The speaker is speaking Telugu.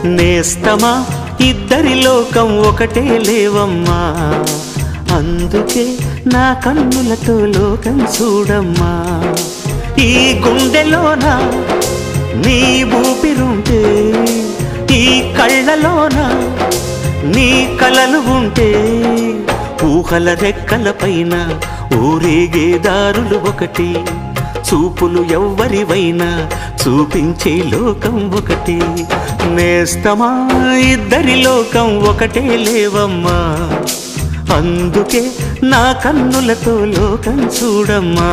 నేస్తమా ఇద్దరి లోకం ఒకటే లేవమ్మా, అందుకే నా కన్నులతో లోకం చూడమ్మా. ఈ గుండెలోన నీ ఊపిరుంటే, ఈ కళ్ళలోన నీ కలలు ఉంటే, ఊహల రెక్కల పైన ఊరేగే దారులు ఒకటి, చూపులు ఎవ్వరివైనా చూపించే లోకం ఒకటి. నేస్తమా ఇద్దరి లోకం ఒకటే లేవమ్మా, అందుకే నా కన్నులతో లోకం చూడమ్మా.